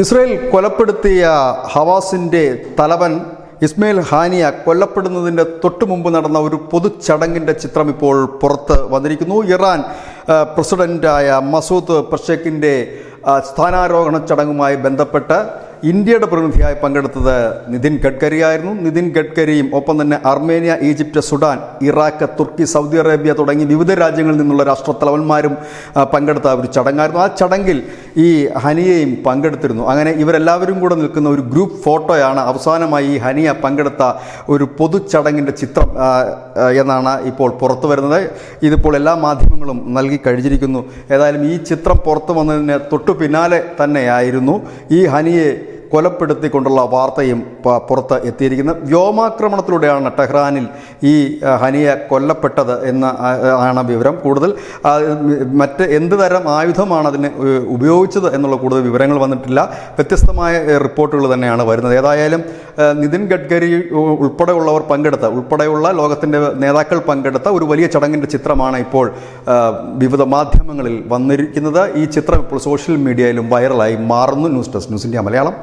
Israel കൊലപ്പെടുത്തിയ ഹവാസിൻ്റെ തലവൻ ഇസ്മയിൽ ഹാനിയ കൊല്ലപ്പെടുന്നതിൻ്റെ തൊട്ടു മുമ്പ് നടന്ന ഒരു പൊതുചടങ്ങിൻ്റെ ചിത്രം ഇപ്പോൾ പുറത്ത് വന്നിരിക്കുന്നു. ഇറാൻ പ്രസിഡൻ്റായ മസൂദ് പെസഷ്കിൻ്റെ സ്ഥാനാരോഹണ ചടങ്ങുമായി ബന്ധപ്പെട്ട് ഇന്ത്യയുടെ പ്രതിനിധിയായി പങ്കെടുത്തത് നിതിൻ ഗഡ്കരി ആയിരുന്നു. നിതിൻ ഗഡ്കരിയും ഒപ്പം തന്നെ അർമേനിയ, ഈജിപ്റ്റ്, സുഡാൻ, ഇറാഖ്, തുർക്കി, സൗദി അറേബ്യ തുടങ്ങി വിവിധ രാജ്യങ്ങളിൽ നിന്നുള്ള രാഷ്ട്രത്തലവന്മാരും പങ്കെടുത്ത ഒരു ചടങ്ങായിരുന്നു. ആ ചടങ്ങിൽ ഈ ഹനിയയും പങ്കെടുത്തിരുന്നു. അങ്ങനെ ഇവരെല്ലാവരും കൂടെ നിൽക്കുന്ന ഒരു ഗ്രൂപ്പ് ഫോട്ടോയാണ് അവസാനമായി ഈ ഹനിയ പങ്കെടുത്ത ഒരു പൊതുചടങ്ങിൻ്റെ ചിത്രം എന്നാണ് ഇപ്പോൾ പുറത്തു വരുന്നത്. ഇതിപ്പോൾ എല്ലാ മാധ്യമങ്ങളും നൽകി കഴിഞ്ഞിരിക്കുന്നു. ഏതായാലും ഈ ചിത്രം പുറത്തു വന്നതിന് തൊട്ടു പിന്നാലെ തന്നെയായിരുന്നു ഈ ഹനിയെ കൊലപ്പെടുത്തിക്കൊണ്ടുള്ള വാർത്തയും പുറത്ത് എത്തിയിരിക്കുന്നത്. വ്യോമാക്രമണത്തിലൂടെയാണ് ടെഹ്റാനിൽ ഈ ഹനിയ കൊല്ലപ്പെട്ടത് എന്ന് ആണ് വിവരം. കൂടുതൽ മറ്റ് എന്ത് തരം ആയുധമാണ് അതിന് ഉപയോഗിച്ചത് എന്നുള്ള കൂടുതൽ വിവരങ്ങൾ വന്നിട്ടില്ല. വ്യത്യസ്തമായ റിപ്പോർട്ടുകൾ തന്നെയാണ് വരുന്നത്. ഏതായാലും നിതിൻ ഗഡ്കരി ഉൾപ്പെടെയുള്ള ലോകത്തിൻ്റെ നേതാക്കൾ പങ്കെടുത്ത ഒരു വലിയ ചടങ്ങിൻ്റെ ചിത്രമാണ് ഇപ്പോൾ വിവിധ മാധ്യമങ്ങളിൽ വന്നിരിക്കുന്നത്. ഈ ചിത്രം ഇപ്പോൾ സോഷ്യൽ മീഡിയയിലും വൈറലായി മാറുന്നു. News desk news India Malayalam.